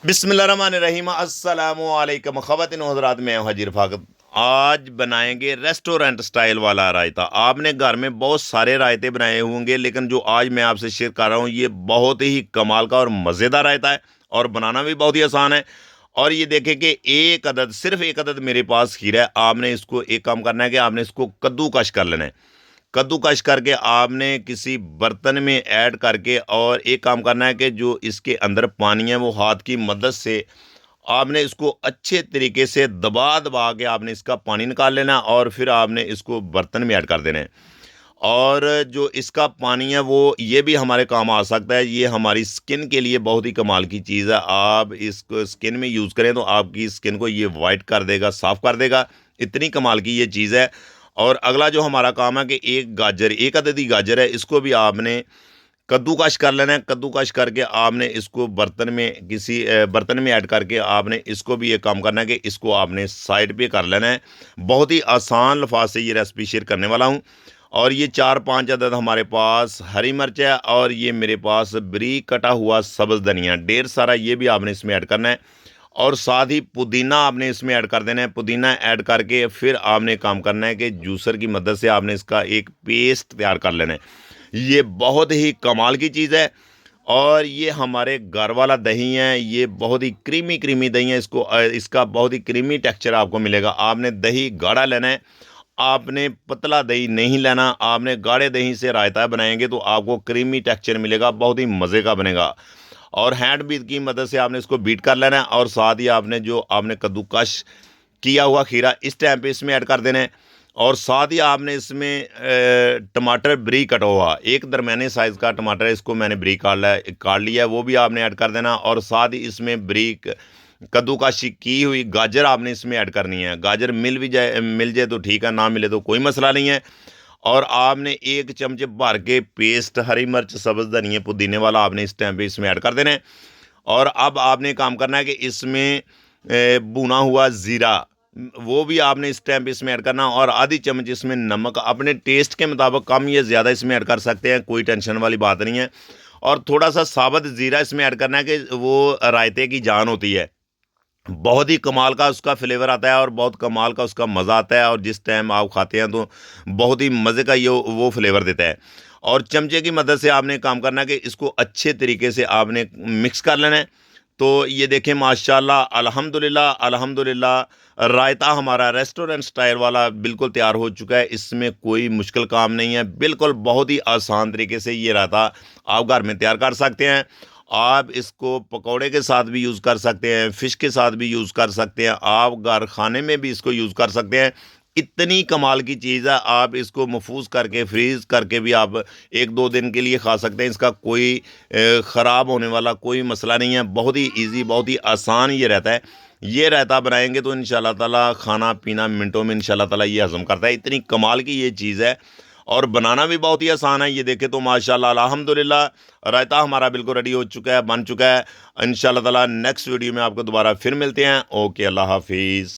बिस्मिल्लाहिर्रहमानिर्रहीम अस्सलामुअलैकुम ख़वातीन व हज़रात, मैं हूं हाजी रफ़ाकत। आज बनाएंगे रेस्टोरेंट स्टाइल वाला रायता। आपने घर में बहुत सारे रायते बनाए होंगे, लेकिन जो आज मैं आपसे शेयर कर रहा हूं ये बहुत ही कमाल का और मज़ेदार रायता है और बनाना भी बहुत ही आसान है। और ये देखें कि सिर्फ एक अदद मेरे पास खीरा है। आपने इसको एक काम करना है कि आपने इसको कद्दूकश कर लेना है। कद्दूकश करके आपने किसी बर्तन में ऐड करके और एक काम करना है कि जो इसके अंदर पानी है वो हाथ की मदद से आपने इसको अच्छे तरीके से दबा दबा के आपने इसका पानी निकाल लेना और फिर आपने इसको बर्तन में ऐड कर देना है। और जो इसका पानी है वो ये भी हमारे काम आ सकता है। ये हमारी स्किन के लिए बहुत ही कमाल की चीज़ है। आप इसको स्किन में यूज़ करें तो आपकी स्किन को ये वाइट कर देगा, साफ़ कर देगा। इतनी कमाल की ये चीज़ है। और अगला जो हमारा काम है कि एक अददी गाजर है, इसको भी आपने कद्दूकश कर लेना है। कद्दूकश करके आपने इसको बर्तन में ऐड करके आपने इसको भी ये काम करना है कि इसको आपने साइड पे कर लेना है। बहुत ही आसान अल्फाज से ये रेसिपी शेयर करने वाला हूँ। और ये 4-5 अदद हमारे पास हरी मिर्च है और ये मेरे पास बारीक कटा हुआ सब्ज़ धनिया ढेर सारा, ये भी आपने इसमें ऐड करना है। और साथ ही पुदीना आपने इसमें ऐड कर देना है। पुदीना ऐड करके फिर आपने काम करना है कि जूसर की मदद से आपने इसका एक पेस्ट तैयार कर लेना है। ये बहुत ही कमाल की चीज़ है। और ये हमारे घर वाला दही है, ये बहुत ही क्रीमी क्रीमी दही है। इसका बहुत ही क्रीमी टेक्सचर आपको मिलेगा। आपने दही गाढ़ा लेना है, आपने पतला दही नहीं लेना। आपने गाढ़े दही से रायता बनाएंगे तो आपको क्रीमी टेक्सचर मिलेगा, बहुत ही मज़े का बनेगा। और हैंड बीट की मदद से आपने इसको बीट कर लेना है। और साथ ही आपने कद्दूकश किया हुआ खीरा इस टाइम पे इसमें ऐड कर देना है। और साथ ही आपने इसमें टमाटर बारीक कटा हुआ, एक दरमियाने साइज़ का टमाटर है, इसको मैंने बारीक काट लिया है, वो भी आपने ऐड कर देना। और साथ ही इसमें बारीक कद्दूकश की हुई गाजर आपने इसमें ऐड करनी है। गाजर मिल जाए तो ठीक है, ना मिले तो कोई मसला नहीं है। और आपने 1 चमचे भर के पेस्ट हरी मिर्च, सब्ज़ धनिया, पुदीने वाला आपने इस टाइम पे इसमें ऐड कर देना है। और अब आपने काम करना है कि इसमें भुना हुआ ज़ीरा वो भी आपने इस टाइम पे इसमें ऐड करना। और आधी चम्मच इसमें नमक अपने टेस्ट के मुताबिक कम या ज़्यादा इसमें ऐड कर सकते हैं, कोई टेंशन वाली बात नहीं है। और थोड़ा सा साबुत ज़ीरा इसमें ऐड करना है कि वो रायते की जान होती है। बहुत ही कमाल का उसका फ्लेवर आता है और बहुत कमाल का उसका मज़ा आता है। और जिस टाइम आप खाते हैं तो बहुत ही मज़े का ये वो फ्लेवर देता है। और चमचे की मदद से आपने काम करना है कि इसको अच्छे तरीके से आपने मिक्स कर लेना है। तो ये देखें माशाल्लाह, अल्हम्दुलिल्लाह अल्हम्दुलिल्लाह, रायता हमारा रेस्टोरेंट स्टाइल वाला बिल्कुल तैयार हो चुका है। इसमें कोई मुश्किल काम नहीं है, बिल्कुल बहुत ही आसान तरीके से ये रायता आप घर में तैयार कर सकते हैं। आप इसको पकौड़े के साथ भी यूज़ कर सकते हैं, फ़िश के साथ भी यूज़ कर सकते हैं, आप घर खाने में भी इसको यूज़ कर सकते हैं। इतनी कमाल की चीज़ है, आप इसको महफूज़ करके फ्रीज़ करके भी आप 1-2 दिन के लिए खा सकते हैं। इसका कोई ख़राब होने वाला कोई मसला नहीं है। बहुत ही ईज़ी, बहुत ही आसान ये रहता है। ये रायता बनाएंगे तो इंशाल्लाह ताला खाना पीना मिनटों में इंशाल्लाह ताला ये हज़म करता है। इतनी कमाल की ये चीज़ है और बनाना भी बहुत ही आसान है। ये देखें तो माशाल्लाह अल्हम्दुलिल्लाह, रायता हमारा बिल्कुल रेडी हो चुका है, बन चुका है। इंशाल्लाह ताला नेक्स्ट वीडियो में आपको दोबारा फिर मिलते हैं। ओके, अल्लाह हाफ़िज़।